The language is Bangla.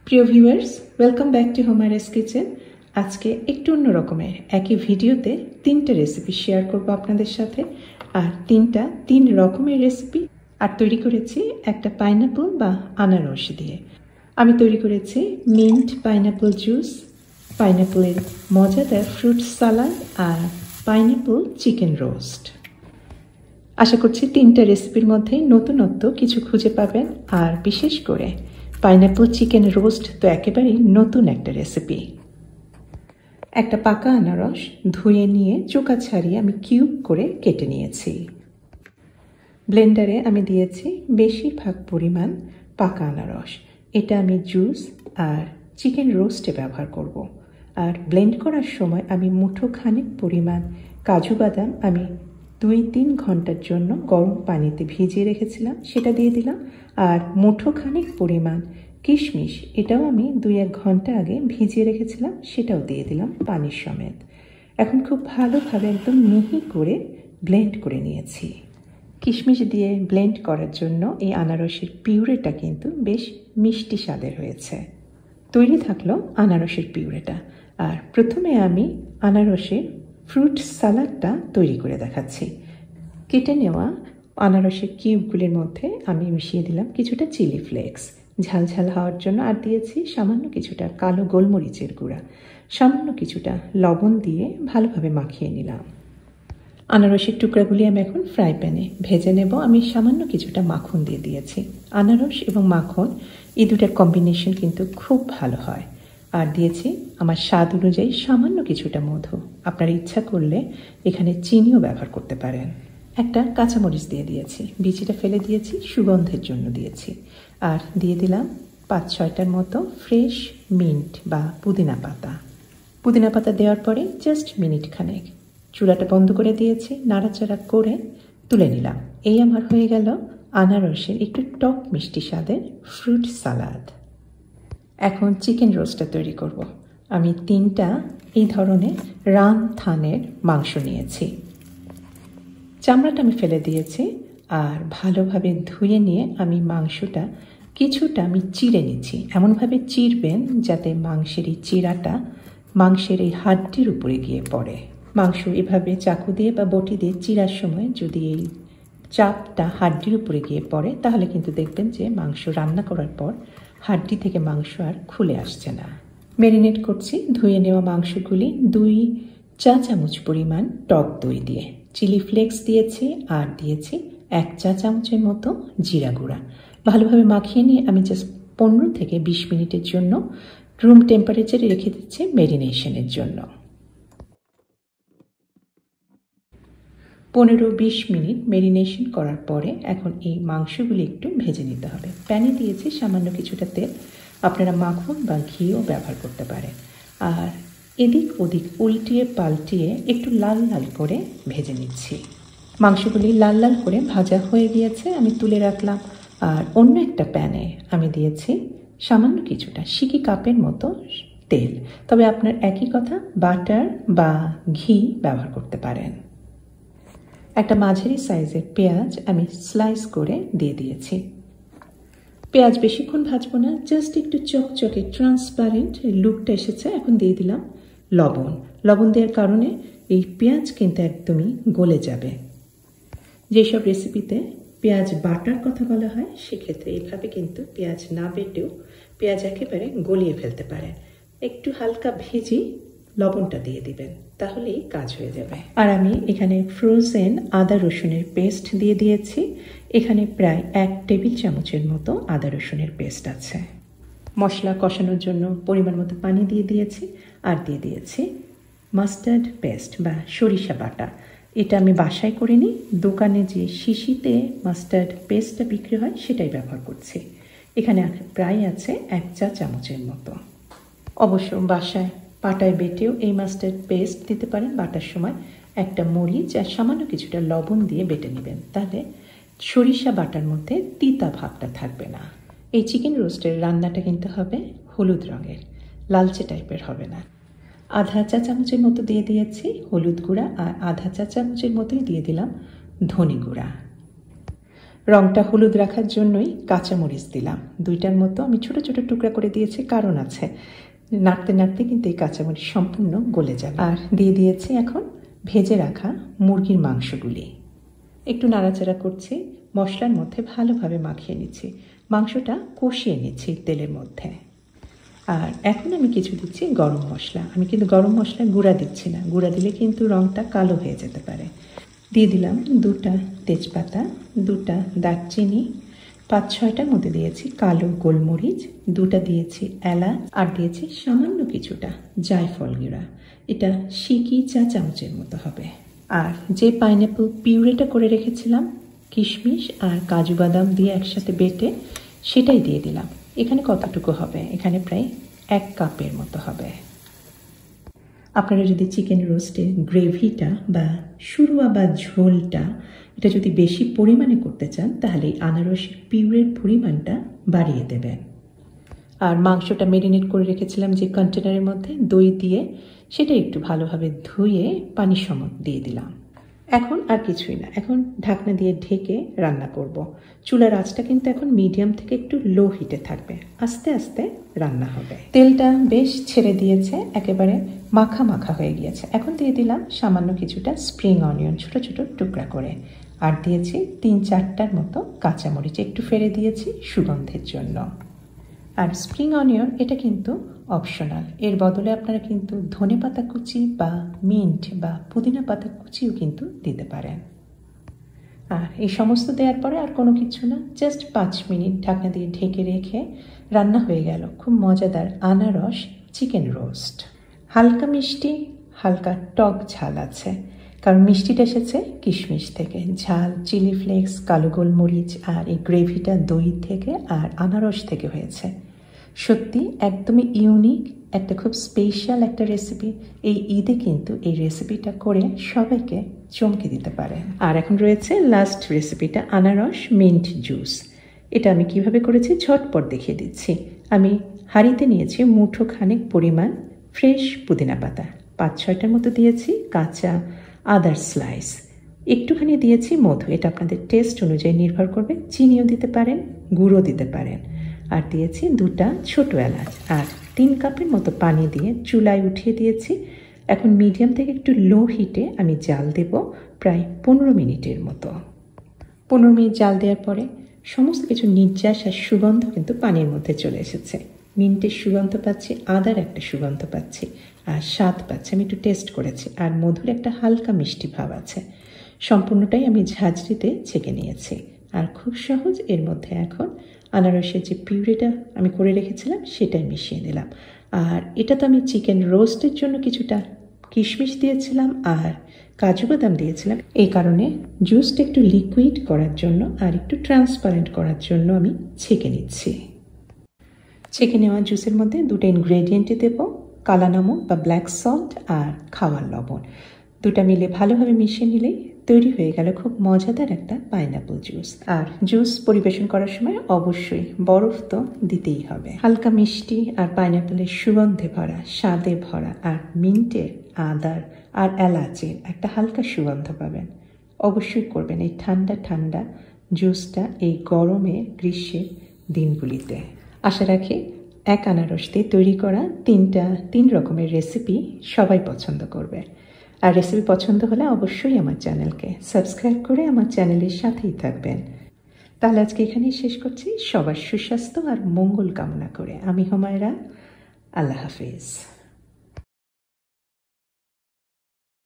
প্রিয় viewers, welcome back to Humaira's kitchen. আজকে একটু অন্য রকমের একই ভিডিওতে 3টে রেসিপি শেয়ার করব আপনাদের সাথে। আর তিন রকমের রেসিপি। আর তৈরি করেছি একটা পাইনাপল বা আনারস দিয়ে। আমি তৈরি করেছি মিন্ট পাইনাপল জুস, পাইনাপলের মজাদার ফ্রুট সালাদ আর পাইনাপল চিকেন রোস্ট। আশা করছি 3টে রেসিপির মধ্যেই নতুনত্ব কিছু খুঁজে পাবেন। আর বিশেষ করে পাইনাপল চিকেন রোস্ট তো একেবারেই নতুন একটা রেসিপি। একটা পাকা আনারস ধুয়ে নিয়ে চোকা ছাড়িয়ে আমি কিউব করে কেটে নিয়েছি। ব্লেন্ডারে আমি দিয়েছি বেশিরভাগ পরিমাণ পাকা আনারস। এটা আমি জুস আর চিকেন রোস্টে ব্যবহার করব। আর ব্লেন্ড করার সময় আমি মুঠো খানিক পরিমাণ কাজু বাদাম আমি 2-3 ঘন্টার জন্য গরম পানিতে ভিজিয়ে রেখেছিলাম, সেটা দিয়ে দিলাম। আর মুঠো খানিক পরিমাণ কিশমিশ, এটাও আমি 2-1 ঘন্টা আগে ভিজিয়ে রেখেছিলাম, সেটাও দিয়ে দিলাম পানির সমেত। এখন খুব ভালোভাবে একদম মিহি করে ব্লেন্ড করে নিয়েছি। কিশমিশ দিয়ে ব্লেন্ড করার জন্য এই আনারসের পিউরেটা কিন্তু বেশ মিষ্টি স্বাদের হয়েছে। তৈরি থাকলো আনারসের পিউরেটা। আর প্রথমে আমি আনারসের ফ্রুট সালাডটা তৈরি করে দেখাচ্ছি। কেটে নেওয়া আনারসের কিউবগুলির মধ্যে আমি মিশিয়ে দিলাম কিছুটা চিলি ফ্লেক্স ঝাল ঝাল হওয়ার জন্য, আর দিয়েছি সামান্য কিছুটা কালো গোলমরিচের গুঁড়া, সামান্য কিছুটা লবণ দিয়ে ভালোভাবে মাখিয়ে নিলাম। আনারসের টুকরাগুলি আমি এখন ফ্রাই প্যানে ভেজে নেব। আমি সামান্য কিছুটা মাখন দিয়ে দিয়েছি। আনারস এবং মাখন এই দুটার কম্বিনেশন কিন্তু খুব ভালো হয়। আর দিয়েছি আমার স্বাদ অনুযায়ী সামান্য কিছুটা মধু। আপনার ইচ্ছা করলে এখানে চিনিও ব্যবহার করতে পারেন। একটা কাঁচামরিচ দিয়ে দিয়েছি, বিচিটা ফেলে দিয়েছি, সুগন্ধের জন্য দিয়েছি। আর দিয়ে দিলাম 5-6টার মতো ফ্রেশ মিন্ট বা পুদিনা পাতা। পুদিনা পাতা দেওয়ার পরে জাস্ট মিনিট খানেক চুলাটা বন্ধ করে দিয়েছি, নাড়াচাড়া করে তুলে নিলাম। এই আমার হয়ে গেল আনারসের একটু টক মিষ্টি স্বাদের ফ্রুট সালাদ। এখন চিকেন রোস্টটা তৈরি করব। আমি 3টা এই ধরনের রান থানের মাংস নিয়েছি। চামড়াটা আমি ফেলে দিয়েছি আর ভালোভাবে ধুয়ে নিয়ে আমি মাংসটা কিছুটা আমি চিড়ে নিচ্ছি। এমনভাবে চিরবেন যাতে মাংসের এই চিরাটা মাংসের এই হাড্ডির উপরে গিয়ে পড়ে। মাংস এভাবে চাকু দিয়ে বা বটি দিয়ে চিরার সময় যদি এই চাপটা হাড্ডির উপরে গিয়ে পড়ে, তাহলে কিন্তু দেখবেন যে মাংস রান্না করার পর হাড্ডি থেকে মাংস আর খুলে আসছে না। ম্যারিনেট করছি ধুয়ে নেওয়া মাংসগুলি 2 চা চামচ পরিমাণ টক দই দিয়ে। চিলি ফ্লেক্স দিয়েছি আর দিয়েছি 1 চা চামচের মতো জিরা গুঁড়া। ভালোভাবে মাখিয়ে নিয়ে আমি জাস্ট 15 থেকে 20 মিনিটের জন্য রুম টেম্পারেচারে রেখে দিচ্ছি ম্যারিনেশনের জন্য। 15-20 মিনিট ম্যারিনেশন করার পরে এখন এই মাংসগুলি একটু ভেজে নিতে হবে। প্যানে দিয়েছি সামান্য কিছুটা তেল, আপনারা মাখন বা ঘিও ব্যবহার করতে পারেন। আর এদিক ওদিক উল্টিয়ে পাল্টিয়ে একটু লাল লাল করে ভেজে নিচ্ছি। মাংসগুলি লাল লাল করে ভাজা হয়ে গিয়েছে, আমি তুলে রাখলাম। আর অন্য একটা প্যানে আমি দিয়েছি সামান্য কিছুটা সিকি কাপের মতো তেল, তবে আপনার একই কথা বাটার বা ঘি ব্যবহার করতে পারেন। একটা মাঝারি সাইজের পেঁয়াজ আমি স্লাইস করে দিয়ে দিয়েছি। পেঁয়াজ বেশিক্ষণ ভাজবো না, জাস্ট একটু চকচকে ট্রান্সপারেন্ট লুকটা এসেছে। এখন দিয়ে দিলাম লবণ। লবণ দেওয়ার কারণে এই পেঁয়াজ কিন্তু একদমই গলে যাবে। যেসব রেসিপিতে পেঁয়াজ বাটার কথা বলা হয়, সেক্ষেত্রে এইভাবে কিন্তু পেঁয়াজ না বেটেও পেঁয়াজ একেবারে গলিয়ে ফেলতে পারেন। একটু হালকা ভেজে লবণটা দিয়ে দিবেন, তাহলেই কাজ হয়ে যাবে। আর আমি এখানে ফ্রোজেন আদা রসুনের পেস্ট দিয়ে দিয়েছি। এখানে প্রায় 1 টেবিল চামচের মতো আদা রসুনের পেস্ট আছে। মশলা কষানোর জন্য পরিমাণ মতো পানি দিয়ে দিয়েছি। আর দিয়ে দিয়েছি মাস্টার্ড পেস্ট বা সরিষা বাটা। এটা আমি বাসায় করিনি, দোকানে যে শিশিতে মাস্টার্ড পেস্টটা বিক্রি হয় সেটাই ব্যবহার করছি। এখানে প্রায় আছে 1 চা চামচের মতো। অবশ্য বাসায় পাটায় বেটেও এই মাস্টার্ড পেস্ট দিতে পারেন। বাটার সময় একটা মরিচ আর সামান্য কিছুটা লবণ দিয়ে বেটে নেবেন, তাহলে সরিষা বাটার মধ্যে তিতা ভাবটা থাকবে না। এই চিকেন রোস্টের রান্নাটা কিন্তু হবে হলুদ রঙের, লালচে টাইপের হবে না। আধা চা চামচের মতো দিয়ে দিয়েছি হলুদ গুঁড়া, আর আধা চা চামচের মতোই দিয়ে দিলাম ধনে গুঁড়া। রংটা হলুদ রাখার জন্যই কাঁচামরিচ দিলাম 2টার মতো। আমি ছোট ছোট টুকরা করে দিয়েছি, কারণ আছে নাড়তে নাড়তে কিন্তু এই কাঁচামরিচ সম্পূর্ণ গলে যাবে। আর দিয়ে দিয়েছি এখন ভেজে রাখা মুরগির মাংসগুলি। একটু নাড়াচাড়া করছি, মশলার মধ্যে ভালোভাবে মাখিয়ে নিচ্ছি, মাংসটা কষিয়ে নিচ্ছি তেলের মধ্যে। আর এখন আমি কিছু দিচ্ছি গরম মশলা। আমি কিন্তু গরম মশলা গুঁড়া দিচ্ছি না, গুঁড়া দিলে কিন্তু রঙটা কালো হয়ে যেতে পারে। দিয়ে দিলাম 2টা তেজপাতা, 2টা দারচিনি, 5-6টার মধ্যে দিয়েছি কালো গোলমরিচ, 2টা দিয়েছি এলাচ, আর দিয়েছি সামান্য কিছুটা জায়ফল গুঁড়া। এটা সিকি চা চামচের মতো হবে। আর যে পাইনঅ্যাপল পিউরেটা করে রেখেছিলাম কিশমিশ আর কাজু বাদাম দিয়ে একসাথে বেটে, সেটাই দিয়ে দিলাম। এখানে কতটুকু হবে? এখানে প্রায় 1 কাপের মতো হবে। আপনারা যদি চিকেন রোস্টের গ্রেভিটা বা শুরুয়া বা ঝোলটা এটা যদি বেশি পরিমাণে করতে চান, তাহলে আনারসের পিউরের পরিমাণটা বাড়িয়ে দেবেন। আর মাংসটা ম্যারিনেট করে রেখেছিলাম যে কন্টেনারের মধ্যে দই দিয়ে, সেটা একটু ভালোভাবে ধুয়ে পানি সম দিয়ে দিলাম। এখন আর কিছুই না, এখন ঢাকনা দিয়ে ঢেকে রান্না করব। চুলার আঁচটা কিন্তু এখন মিডিয়াম থেকে একটু লো হিটে থাকবে, আস্তে আস্তে রান্না হবে। তেলটা বেশ ছেড়ে দিয়েছে, একেবারে মাখা মাখা হয়ে গিয়েছে। এখন দিয়ে দিলাম সামান্য কিছুটা স্প্রিং অনিয়ন ছোট ছোট টুকরা করে, আর দিয়েছি 3-4টার মতো কাঁচামরিচ একটু ফেলে দিয়েছি সুগন্ধের জন্য। আর স্প্রিং অনিয়ন এটা কিন্তু অপশনাল, এর বদলে আপনারা কিন্তু ধনেপাতা কুচি বা মিন্ট বা পুদিনা পাতা কুচিও কিন্তু দিতে পারেন। আর এই সমস্ত দেওয়ার পরে আর কোনো কিছু না, জাস্ট 5 মিনিট ঢাকনা দিয়ে ঢেকে রেখে রান্না হয়ে গেল খুব মজাদার আনারস চিকেন রোস্ট। হালকা মিষ্টি, হালকা টক ঝাল আছে, কারণ মিষ্টিটা এসেছে কিশমিশ থেকে, ঝাল চিলি ফ্লেক্স, কালো গোলমরিচ, আর এই গ্রেভিটা দই থেকে আর আনারস থেকে হয়েছে। সত্যি একদমই ইউনিক, একটা খুব স্পেশাল একটা রেসিপি। এই ঈদে কিন্তু এই রেসিপিটা করে সবাইকে চমকে দিতে পারে। আর এখন রয়েছে লাস্ট রেসিপিটা, আনারস মিন্ট জুস। এটা আমি কিভাবে করেছি ঝটপট দেখিয়ে দিচ্ছি। আমি হাঁড়িতে নিয়েছি মুঠো খানেক পরিমাণ ফ্রেশ পুদিনা পাতা, 5-6টার মতো দিয়েছি কাঁচা আদার স্লাইস, একটুখানি দিয়েছি মধু, এটা আপনাদের টেস্ট অনুযায়ী নির্ভর করবে, চিনিও দিতে পারেন, গুঁড়ো দিতে পারেন, আর দিয়েছি 2টা ছোট এলাচ, আর 3 কাপের মতো পানি দিয়ে চুলায় উঠিয়ে দিয়েছি। এখন মিডিয়াম থেকে একটু লো হিটে আমি জাল দেব প্রায় 15 মিনিটের মতো। 15 মিনিট জাল দেওয়ার পরে সমস্ত কিছু নির্যাস আর সুগন্ধ কিন্তু পানির মধ্যে চলে এসেছে। মিন্টের সুগন্ধ পাচ্ছি, আদার একটা সুগন্ধ পাচ্ছি, আর স্বাদ পাচ্ছি, আমি একটু টেস্ট করেছি, আর মধুর একটা হালকা মিষ্টি ভাব আছে। সম্পূর্ণটাই আমি ঝাঁঝরিতে ছেঁকে নিয়েছি। আর খুব সহজ, এর মধ্যে এখন আনারসের যে পিউরিটা আমি করে রেখেছিলাম সেটাই মিশিয়ে দিলাম। আর এটা তো আমি চিকেন রোস্টের জন্য কিছুটা কিশমিশ দিয়েছিলাম আর কাজু বাদাম দিয়েছিলাম, এই কারণে জুসটা একটু লিকুইড করার জন্য আর একটু ট্রান্সপারেন্ট করার জন্য আমি ছেঁকে নিচ্ছি। ছেঁকে নেওয়া জুসের মধ্যে 2টা ইনগ্রেডিয়েন্টই দেব, কালা নমক বা ব্ল্যাক সল্ট আর খাওয়ার লবণ। 2টা মিলে ভালোভাবে মিশিয়ে নিলেই তৈরি হয়ে গেল খুব মজাদার একটা পাইনঅ্যাপল জুস। আর জুস পরিবেশন করার সময় অবশ্যই বরফ তো দিতেই হবে। হালকা মিষ্টি আর পাইনঅ্যাপলের সুগন্ধে ভরা, স্বাদে ভরা, আর মিন্টের, আদার আর এলাচের একটা হালকা সুগন্ধ পাবেন। অবশ্যই করবেন এই ঠান্ডা ঠান্ডা জুসটা এই গরমে গ্রীষ্মের দিনগুলিতে। আশা রাখি এক আনারস দিয়ে তৈরি করা 3 রকমের রেসিপি সবাই পছন্দ করবে। আর রেসিপি পছন্দ হলে অবশ্যই আমার চ্যানেলকে সাবস্ক্রাইব করে আমার চ্যানেলের সাথেই থাকবেন। তাহলে আজকে এখানেই শেষ করছি, সবার সুস্বাস্থ্য আর মঙ্গল কামনা করে। আমি হুমায়রা, আল্লাহ হাফিজ।